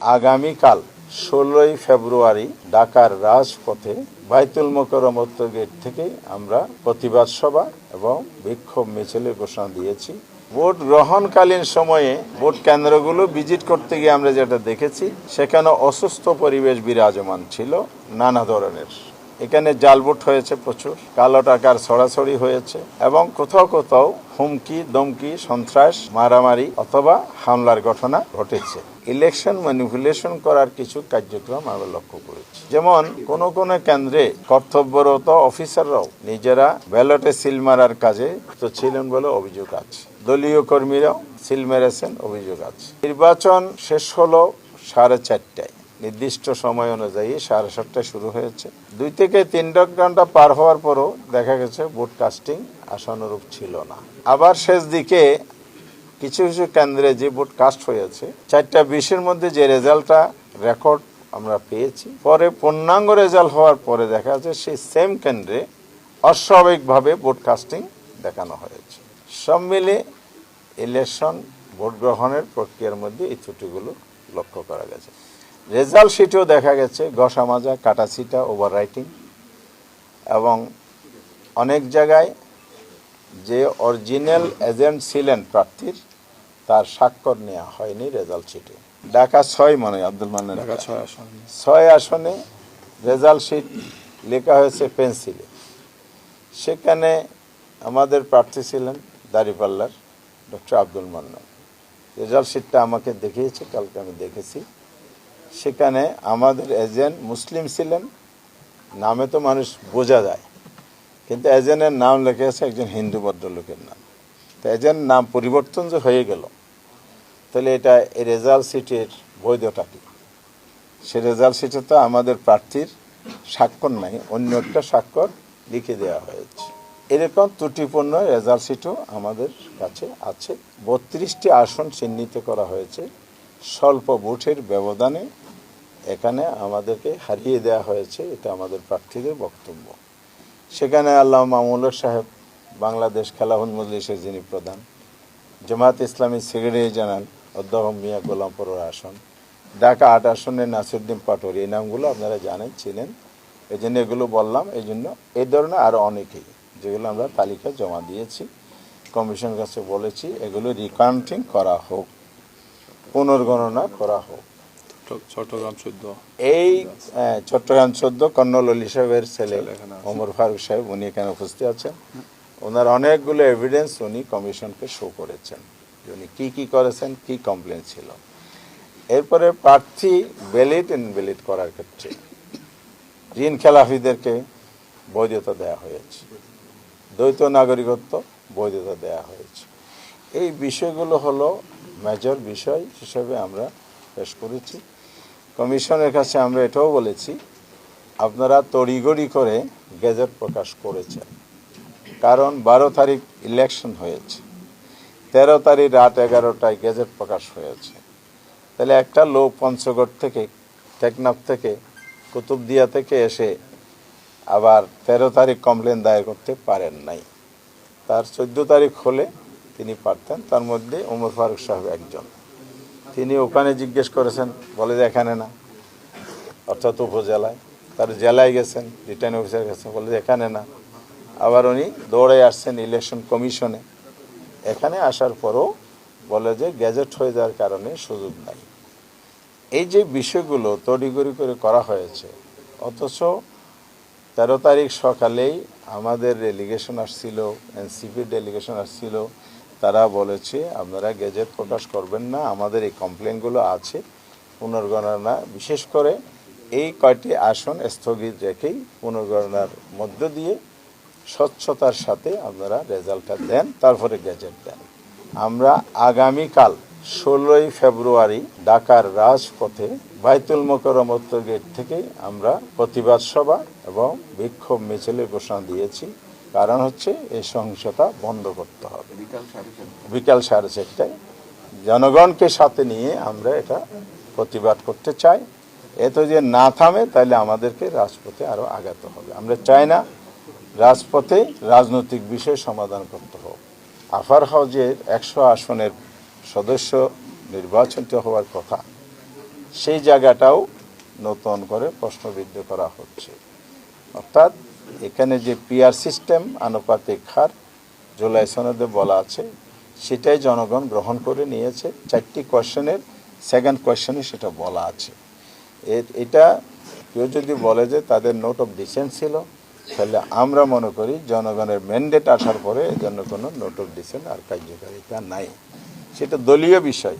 আগামীকাল 16ই ফেব্রুয়ারি ঢাকার রাজপথে বাইতুল মোকাররম উত্তর গেট থেকে আমরা প্রতিবাদ সভা এবং বিক্ষোভ মিছিলের ঘোষণা দিয়েছি। ভোট গ্রহণকালীন সময়ে ভোট কেন্দ্রগুলো ভিজিট করতে গিয়ে আমরা যেটা দেখেছি, সেখানে অসুস্থ পরিবেশ বিরাজমান ছিল নানা ধরনের। এখানে জাল ভোট হয়েছে প্রচুর, কালো টাকার ছড়াছড়ি হয়েছে এবং কোথাও কোথাও হুমকি দমকি সন্ত্রাস মারামারি অথবা হামলার ঘটনা ঘটেছে। ইলেকশন ম্যানিপুলেশন করার কিছু কার্যক্রম আমরা লক্ষ্য করেছি। যেমন কোন কোন কেন্দ্রে কর্তব্যরত অফিসাররাও নিজেরা ব্যালটে সিল মারার কাজে তো ছিলেন বলে অভিযোগ আছে। দলীয় কর্মীরাও সিল মেরেছেন অভিযোগ আছে। নির্বাচন শেষ হলো 4:30টায়, নির্দিষ্ট সময় অনুযায়ী 7:30টায় শুরু হয়েছে। 2 থেকে 3 ঘন্টা পার হওয়ার পরও দেখা গেছে ভোট কাস্টিং আশানুরূপ ছিল না। আবার শেষ দিকে কিছু কিছু কেন্দ্রে যে ভোট কাস্ট হয়েছে 4:20-এর মধ্যে যে রেজাল্টটা রেকর্ড আমরা পেয়েছি, পরে পূর্ণাঙ্গ রেজাল্ট হওয়ার পরে দেখা যাচ্ছে সেই সেম কেন্দ্রে অস্বাভাবিকভাবে ভোট কাস্টিং দেখানো হয়েছে। সব মিলে ইলেকশন ভোট গ্রহণের প্রক্রিয়ার মধ্যে এই ত্রুটিগুলো লক্ষ্য করা গেছে। রেজাল্ট শিটেও দেখা গেছে ঘষা মাজা, কাটাছিটা, ওভার রাইটিং এবং অনেক জায়গায় যে অরিজিনাল এজেন্ট ছিলেন প্রার্থীর তার স্বাক্ষর নেওয়া হয়নি রেজাল্ট শিটে। ঢাকা 6 মনে হয় আব্দুল মান্নান, 6 আসনে রেজাল্ট শিট লেখা হয়েছে পেন্সিলে। সেখানে আমাদের প্রার্থী ছিলেন দাঁড়িপাল্লার ডক্টর আব্দুল মান্নান। রেজাল্ট শিটটা আমাকে দেখিয়েছে, কালকে আমি দেখেছি। সেখানে আমাদের এজেন্ট মুসলিম ছিলেন, নামে তো মানুষ বোঝা যায়, কিন্তু এজেন্টের নাম লেখা আছে একজন হিন্দু ভদ্রলোকের নাম। তো এজেন্ট নাম পরিবর্তন যে হয়ে গেল, তাহলে এটা এই রেজাল্ট শিটের বৈধতা কি? সে রেজাল্ট শিটে তো আমাদের প্রার্থীর স্বাক্ষর নাই, অন্য একটা স্বাক্ষর লিখে দেওয়া হয়েছে। এরকম ত্রুটিপূর্ণ রেজাল্ট শিটও আমাদের কাছে আছে। 32টি আসন চিহ্নিত করা হয়েছে স্বল্প ভোটের ব্যবধানে। এখানে আমাদেরকে হারিয়ে দেওয়া হয়েছে, এটা আমাদের প্রার্থীদের বক্তব্য। সেখানে আল্লামা মামুনুল হক সাহেব, বাংলাদেশ খেলাফত মজলিসের যিনি প্রধান, জামায়াত ইসলামী সেক্রেটারি জেনারেল অধ্যাপক মিয়া গোলাম পরোয়ার আসন, ঢাকা 8 আসনে নাসিরউদ্দিন পাটোয়ারি, এই নামগুলো আপনারা জানেন, ছিলেন, এই জন্য এগুলো বললাম। এই জন্য এই ধরনের আরও অনেকেই যেগুলো আমরা তালিকা জমা দিয়েছি, কমিশনের কাছে বলেছি এগুলো রিকাউন্টিং করা হোক, পুনর্গণনা করা হোক। চট্টগ্রাম 14, এই চট্টগ্রাম 14 কর্নল অলি সাহেবের ছেলে ওমর ফারুক সাহেব, উনি এখানে উপস্থিত আছেন। ওনার অনেকগুলো এভিডেন্স উনি কমিশনকে শো করেছেন, উনি কি করেছেন, কি কমপ্লেন ছিল। এরপরে প্রার্থী ব্যালিট ইনভ্যালিড করার ক্ষেত্রে ঋণ খেলাফিদেরকে বৈধতা দেওয়া হয়েছে, দ্বৈত নাগরিকত্ব বৈধতা দেওয়া হয়েছে। এই বিষয়গুলো হলো মেজর বিষয় হিসেবে আমরা পেশ করেছি। কমিশনের কাছে আমরা এটাও বলেছি, আপনারা তড়িঘড়ি করে গেজেট প্রকাশ করেছেন, কারণ 12 তারিখ ইলেকশন হয়েছে, 13 তারিখ রাত 11টায় গেজেট প্রকাশ হয়েছে। তাহলে একটা লোক পঞ্চগড় থেকে, টেকনাফ থেকে, কুতুবদিয়া থেকে এসে আবার 13 তারিখ কমপ্লেন দায়ের করতে পারেন নাই। তার 14 তারিখ হলে তিনি পারতেন। তার মধ্যে ওমর ফারুক সাহেব একজন, তিনি ওখানে জিজ্ঞেস করেছেন, বলে যে এখানে না, অর্থাৎ উপজেলায়। তার জেলায় গেছেন, রিটার্নিং অফিসার গেছেন, বলে যে এখানে না। আবার উনি দৌড়ে আসছেন ইলেকশন কমিশনে, এখানে আসার পরও বলে যে গেজেট হয়ে যাওয়ার কারণে সুযোগ নাই। এই যে বিষয়গুলো তড়িঘড়ি করে করা হয়েছে, অথচ 13 তারিখ সকালেই আমাদের ডেলিগেশন আসছিল, এনসিপির ডেলিগেশন আসছিল, তারা বলেছে আপনারা গেজেট প্রকাশ করবেন না, আমাদের এই কমপ্লেনগুলো আছে, পুনর্গণনা, বিশেষ করে এই কয়টি আসন স্থগিত রেখেই পুনর্গণনার মধ্য দিয়ে স্বচ্ছতার সাথে আপনারা রেজাল্টটা দেন, তারপরে গেজেট দেন। আমরা আগামীকাল 16ই ফেব্রুয়ারি ঢাকার রাজপথে বাইতুল মোকাররম উত্তর গেট থেকে আমরা প্রতিবাদ সভা এবং বিক্ষোভ মিছিলের ঘোষণা দিয়েছি। কারণ হচ্ছে এই সহিংসতা বন্ধ করতে হবে। বিকাল 4:30টায় জনগণকে সাথে নিয়ে আমরা এটা প্রতিবাদ করতে চাই। এত যে না থামে, তাহলে আমাদেরকে রাজপথে আরও আগাতে হবে। আমরা চাই না রাজপথে রাজনৈতিক বিষয় সমাধান করতে হোক। আফার হাউজের 100 আসনের সদস্য নির্বাচিত হওয়ার কথা, সেই জায়গাটাও নতুন করে প্রশ্নবিদ্ধ করা হচ্ছে। অর্থাৎ এখানে যে পিআর সিস্টেম আনুপাতিক হার জুলাই সনদে বলা আছে সেটাই জনগণ গ্রহণ করে নিয়েছে। 4টি কোয়েশ্চেনের সেকেন্ড কোয়েশ্চেনে সেটা বলা আছে। এটা কেউ যদি বলে যে তাদের নোট অফ ডিসেন্ট ছিল, তাহলে আমরা মনে করি জনগণের ম্যান্ডেট আসার পরে এর জন্য কোনো নোট অফ ডিসেন্ট আর কার্যকারিতা নাই, সেটা দলীয় বিষয়।